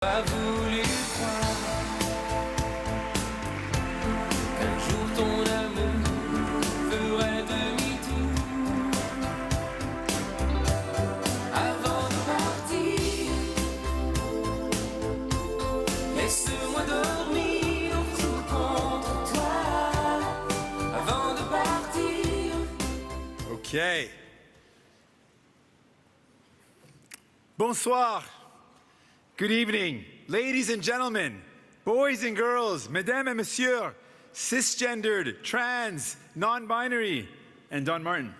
Pas voulu croire qu'un jour ton amour ferait demi-tour avant de partir. Laisse-moi dormir tout contre toi avant de partir. Okay. Bonsoir. Good evening, ladies and gentlemen, boys and girls, mesdames et messieurs, cisgendered, trans, non-binary, and Don Martin.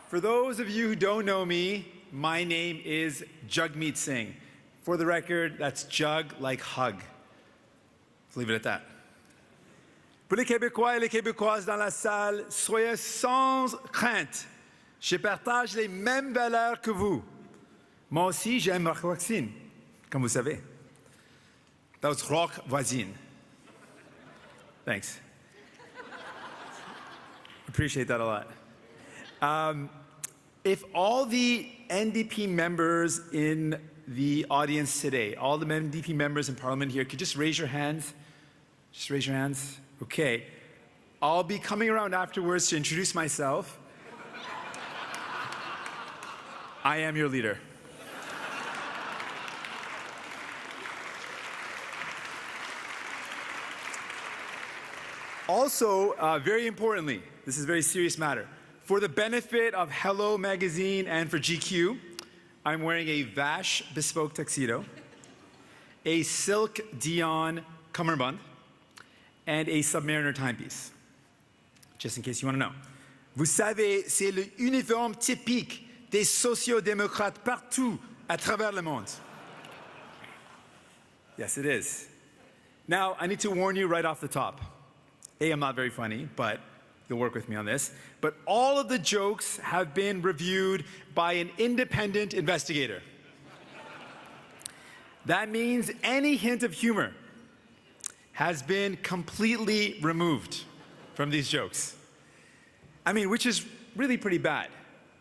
For those of you who don't know me, my name is Jagmeet Singh. For the record, that's jug like hug. Let's leave it at that. Pour les Québécois et les Québécoises dans la salle, soyez sans crainte. Je partage les mêmes valeurs que vous. Moi aussi, j'aime rock voisine, comme vous savez. That was rock voisine. Thanks. Appreciate that a lot. If all the NDP members in the audience today, all the NDP members in Parliament here, could just raise your hands. Just raise your hands. Okay. I'll be coming around afterwards to introduce myself. I am your leader. Also, very importantly, this is a very serious matter. For the benefit of Hello Magazine and for GQ, I'm wearing a Vash bespoke tuxedo, a silk Dion cummerbund, and a Submariner timepiece, just in case you want to know. Vous savez, c'est l'uniforme typique des sociodémocrates partout à travers le monde. Yes, it is. Now, I need to warn you right off the top. A, I'm not very funny, but you'll work with me on this. But all of the jokes have been reviewed by an independent investigator. That means any hint of humor has been completely removed from these jokes. I mean, which is really pretty bad,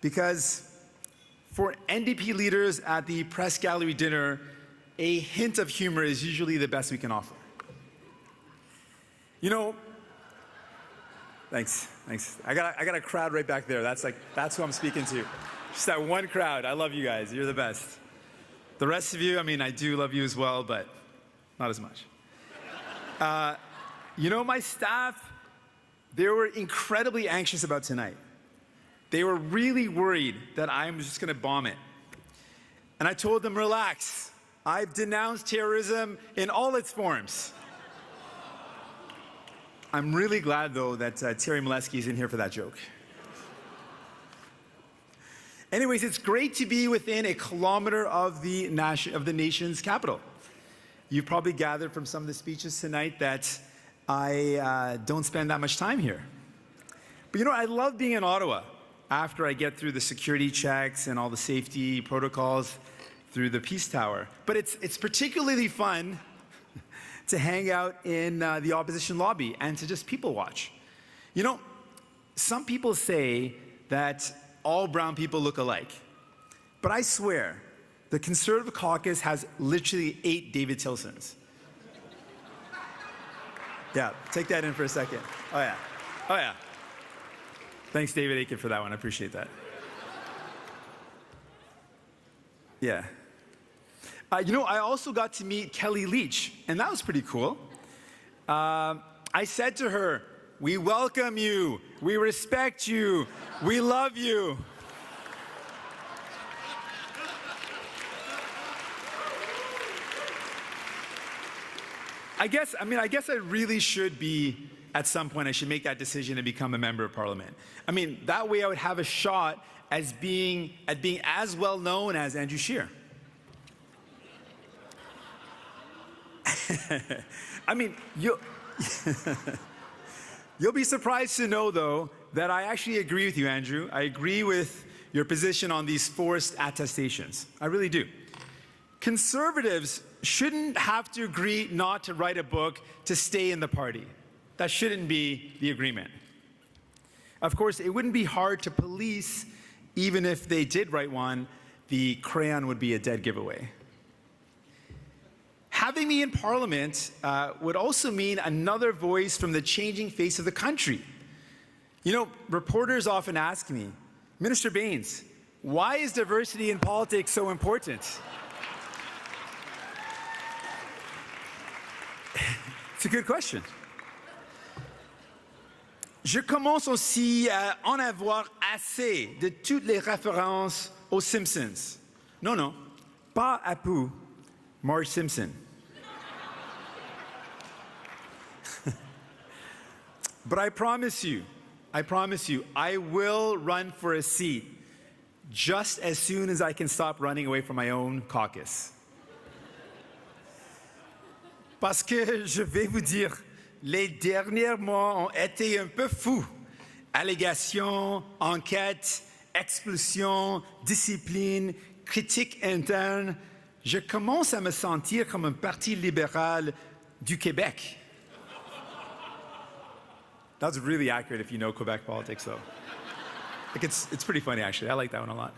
because for NDP leaders at the press gallery dinner, a hint of humor is usually the best we can offer. You know, thanks. I got a crowd right back there. That's who I'm speaking to. Just that one crowd. I love you guys. You're the best. The rest of you, I mean, I do love you as well, but not as much. You know, my staff, they were incredibly anxious about tonight. They were really worried that I'm just going to bomb it. And I told them, relax. I've denounced terrorism in all its forms. I'm really glad, though, that Terry Molesky is in here for that joke. Anyways, it's great to be within a kilometer of the nation's capital. You've probably gathered from some of the speeches tonight that I don't spend that much time here. But you know, I love being in Ottawa after I get through the security checks and all the safety protocols through the Peace Tower. But it's particularly fun to hang out in the opposition lobby and to just people watch. You know, some people say that all brown people look alike. But I swear, the Conservative caucus has literally 8 David Tilsons. Yeah, take that in for a second. Oh yeah, oh yeah. Thanks David Aiken for that one, I appreciate that. Yeah. You know, I also got to meet Kelly Leach, and that was pretty cool. I said to her, we welcome you, we respect you, we love you. I guess I really should be, at some point, I should make that decision and become a member of Parliament. I mean, that way I would have a shot at being as well known as Andrew Scheer. I mean, you'll be surprised to know, though, that I actually agree with you, Andrew. I agree with your position on these forced attestations. I really do. Conservatives shouldn't have to agree not to write a book to stay in the party. That shouldn't be the agreement. Of course, it wouldn't be hard to police, even if they did write one, the crayon would be a dead giveaway. Having me in Parliament would also mean another voice from the changing face of the country. You know, reporters often ask me, Minister Baines, why is diversity in politics so important? It's a good question. Je commence aussi à en avoir assez de toutes les références aux Simpsons. Non, non, pas Apu, Marge Simpson. But I promise you, I will run for a seat just as soon as I can stop running away from my own caucus. Parce que je vais vous dire, les derniers mois ont été un peu fous. Allégations, enquêtes, expulsions, discipline, critiques internes. Je commence à me sentir comme un parti libéral du Québec. That's really accurate if you know Quebec politics, though. Like it's pretty funny, actually. I like that one a lot.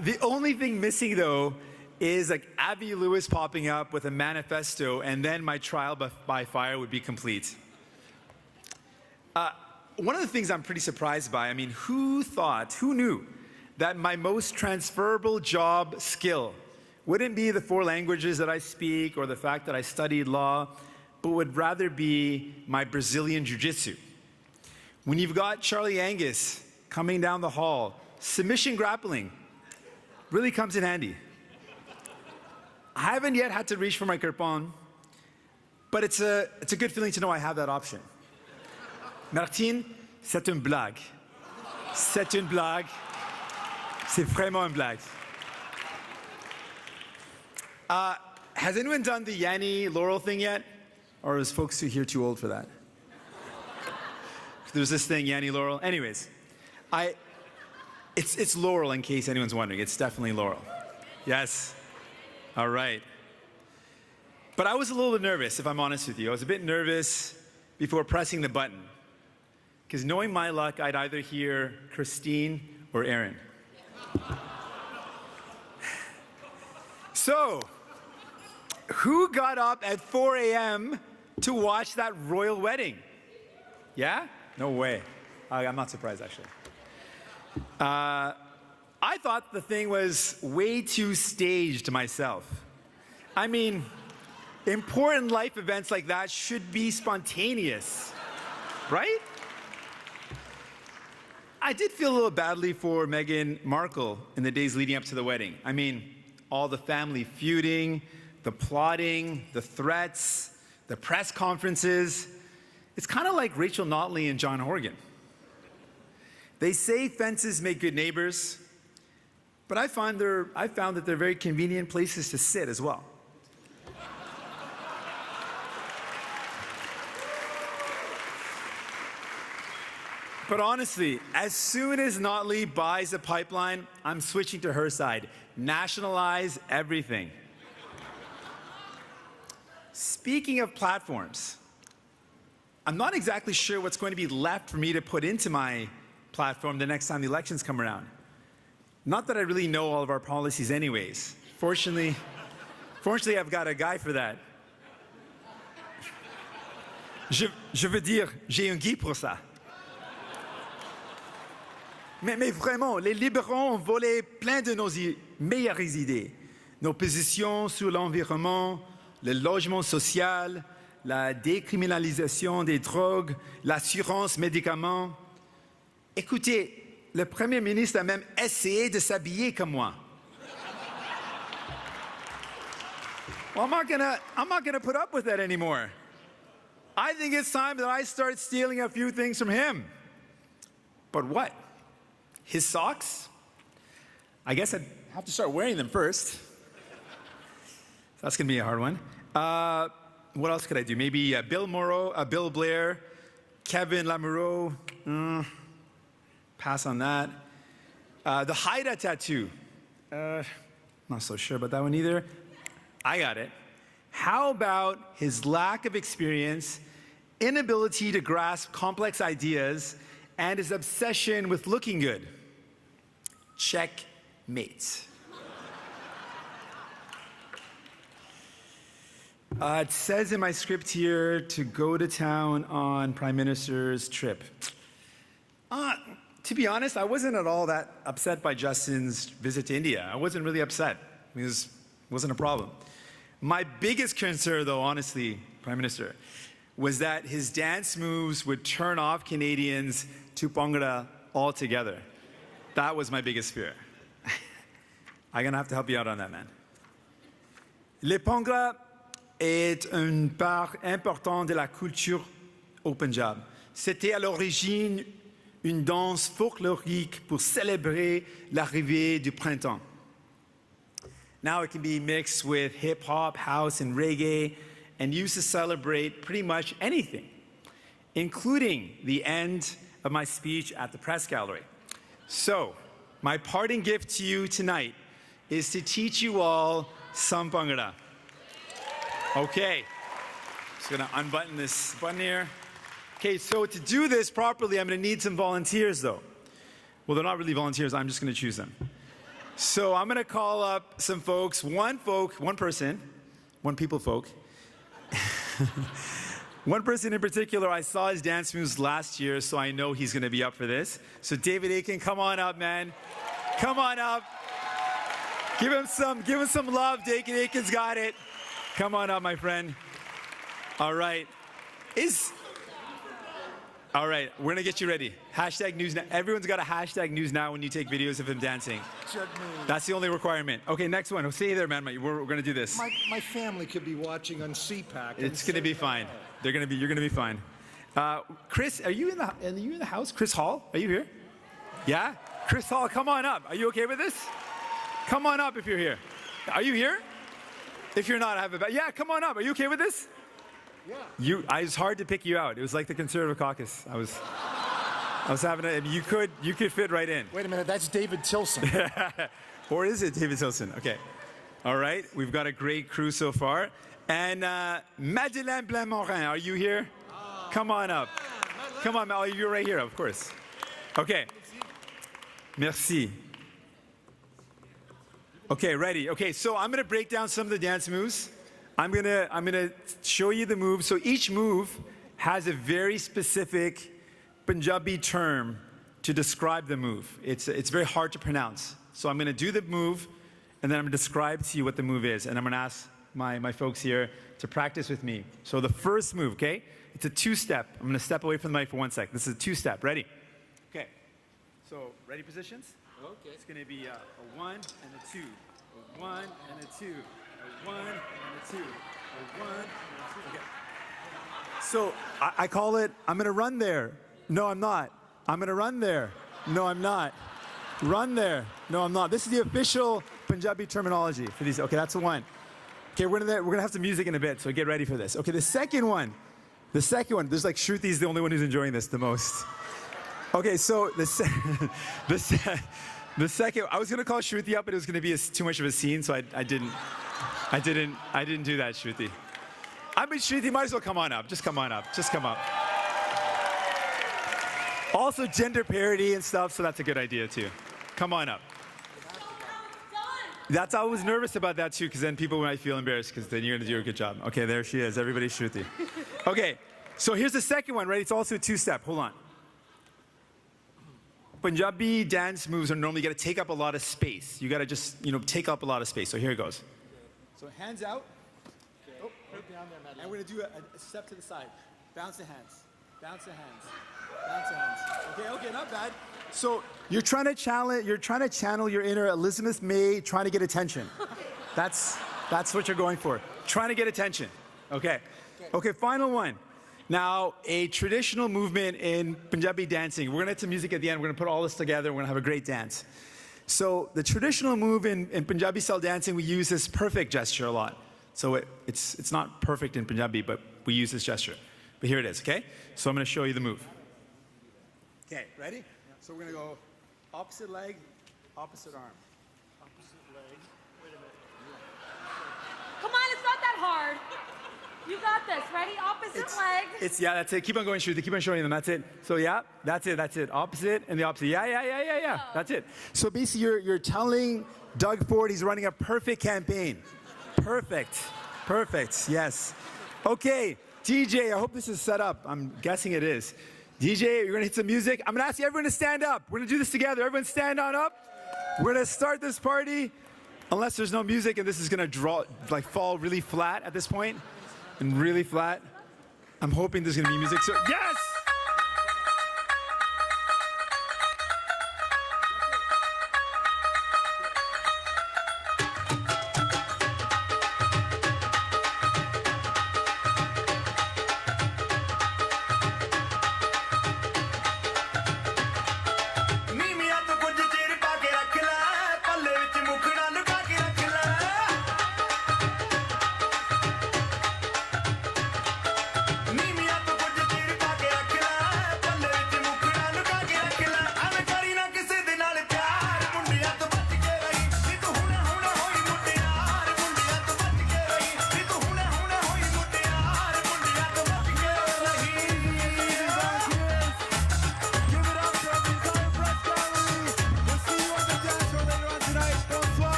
The only thing missing, though, is like Abby Lewis popping up with a manifesto, and then my trial by fire would be complete. One of the things I'm pretty surprised by, I mean, who knew that my most transferable job skill wouldn't be the 4 languages that I speak or the fact that I studied law, but would rather be my Brazilian jiu-jitsu. When you've got Charlie Angus coming down the hall, submission grappling really comes in handy. I haven't yet had to reach for my kirpan, but it's a good feeling to know I have that option. Martine, c'est une blague. C'est une blague. C'est vraiment une blague. Has anyone done the Yanni Laurel thing yet? Or is folks here too old for that? There's this thing, Yanni Laurel. Anyways, it's Laurel in case anyone's wondering. It's definitely Laurel. Yes. All right. But I was a little bit nervous, if I'm honest with you. I was a bit nervous before pressing the button. Because knowing my luck, I'd either hear Christine or Aaron. So, who got up at 4 a.m. to watch that royal wedding? Yeah? No way. I'm not surprised, actually. I thought the thing was way too staged myself. I mean, important life events like that should be spontaneous, right? I did feel a little badly for Meghan Markle in the days leading up to the wedding. I mean, all the family feuding, the plotting, the threats, the press conferences. It's kind of like Rachel Notley and John Horgan. They say fences make good neighbors, but I found that they're very convenient places to sit as well. But honestly, as soon as Notley buys a pipeline, I'm switching to her side. Nationalize everything. Speaking of platforms, I'm not exactly sure what's going to be left for me to put into my platform the next time the elections come around. Not that I really know all of our policies anyways. Fortunately, I've got a guy for that. Je veux dire, j'ai un guy pour ça. Mais vraiment, les libéraux ont volé plein de nos meilleures idées. Nos positions sur l'environnement, le logement social, la décriminalisation des drogues, l'assurance médicaments. Écoutez, le Premier ministre a même essayé de s'habiller comme moi. Well, I'm not gonna put up with that anymore. I think it's time that I start stealing a few things from him. But what? His socks? I guess I'd have to start wearing them first. That's going to be a hard one. What else could I do? Maybe Bill Blair, Kevin Lamoureux. Pass on that. The Haida tattoo. Not so sure about that one either. I got it. How about his lack of experience, inability to grasp complex ideas, and his obsession with looking good? Checkmate. It says in my script here to go to town on Prime Minister's trip. To be honest, I wasn't at all that upset by Justin's visit to India. I wasn't really upset. It wasn't a problem. My biggest concern, though, honestly, Prime Minister, was that his dance moves would turn off Canadians to bhangra altogether. That was my biggest fear. I'm gonna have to help you out on that, man. Le bhangra est une part importante de la culture au Punjab. C'était à l'origine une danse folklorique pour célébrer l'arrivée du printemps. Now it can be mixed with hip-hop, house, and reggae, and used to celebrate pretty much anything, including the end of my speech at the press gallery. So, my parting gift to you tonight is to teach you all some bhangra. Okay, just gonna unbutton this button here. Okay, so to do this properly, I'm gonna need some volunteers though. Well, they're not really volunteers, I'm just gonna choose them. So I'm gonna call up some folks, one person, one person in particular, I saw his dance moves last year, so I know he's gonna be up for this. So David Aiken, come on up, man. Come on up. Give him some love. David Aiken's got it. Come on up, my friend. All right. All right, we're gonna get you ready. Hashtag news now. Everyone's got a hashtag news now when you take videos of him dancing. That's the only requirement. Okay, next one. Stay there, man. We're gonna do this. My family could be watching on CPAC. It's gonna be fine. You're gonna be fine. Chris, are you in the house? Chris Hall, are you here? Yeah? Chris Hall, come on up. Are you okay with this? Come on up if you're here. Are you here? If you're not, I have a yeah, come on up. Are you okay with this? Yeah. It was hard to pick you out. It was like the Conservative caucus. I was having you could fit right in. Wait a minute, that's David Tilson. Or is it David Tilson? Okay. All right, we've got a great crew so far. And Madeleine Blanc-Morin, are you here? Come on up. Come on, you're right here, of course. Okay. Merci. Okay, ready. Okay, so I'm gonna break down some of the dance moves. I'm gonna show you the moves. So each move has a very specific Punjabi term to describe the move. It's very hard to pronounce. So I'm gonna do the move, and then I'm gonna describe to you what the move is, and I'm gonna ask my folks here to practice with me. So the first move, okay? It's a two-step. I'm gonna step away from the mic for 1 sec. This is a two-step. Ready? Okay. So ready positions? Okay. It's gonna be a 1 and a 2, a 1 and a 2. A 1 and a 2. A 1 and a 2. Okay. So I call it, I'm gonna run there. No, I'm not. I'm gonna run there. No, I'm not. Run there. No, I'm not. This is the official Punjabi terminology for these. Okay, that's a 1. Okay, we're gonna have some music in a bit, so get ready for this. Okay, the second one, there's like Shruti's the only one who's enjoying this the most. Okay, so the second, I was gonna call Shruti up, but it was gonna be too much of a scene, so I didn't do that, Shruti. I mean, Shruti, might as well come on up. Just come on up. Just come up. Also, gender parity and stuff, so that's a good idea too. Come on up. I was nervous about that too, because then people might feel embarrassed, because then you're gonna do a good job. Okay, there she is. Everybody's Shruti. Okay, so here's the second one, right? It's also a two-step. Hold on. Punjabi dance moves are normally gonna take up a lot of space. You gotta just, take up a lot of space. So here it goes. So hands out. Okay. Oh, right down there, Madeline. And we're gonna do a step to the side. Bounce the hands. Bounce the hands. Bounce the hands. Okay, not bad. So you're trying to channel your inner Elizabeth May, trying to get attention. That's what you're going for. Trying to get attention. Okay. Okay, final one. Now, a traditional movement in Punjabi dancing. We're gonna have some music at the end. We're gonna put all this together. We're gonna have a great dance. So the traditional move in Punjabi style dancing, we use this perfect gesture a lot. So it's not perfect in Punjabi, but we use this gesture. But here it is, okay? So I'm gonna show you the move. Okay, ready? So we're gonna go opposite leg, opposite arm. Opposite leg. Wait a minute. Come on, it's not that hard. You got this. Ready? Opposite legs. It's, yeah, that's it. Keep on going, Shruti. Keep on showing them. That's it. So, yeah, that's it. That's it. Opposite and the opposite. Yeah. That's it. So, basically, you're telling Doug Ford he's running a perfect campaign. Perfect. Yes. Okay, DJ, I hope this is set up. I'm guessing it is. DJ, you're going to hit some music. I'm going to ask you everyone to stand up. We're going to do this together. Everyone stand on up. We're going to start this party. Unless there's no music and this is going to fall really flat at this point. And really flat. I'm hoping there's going to be music. So, yes!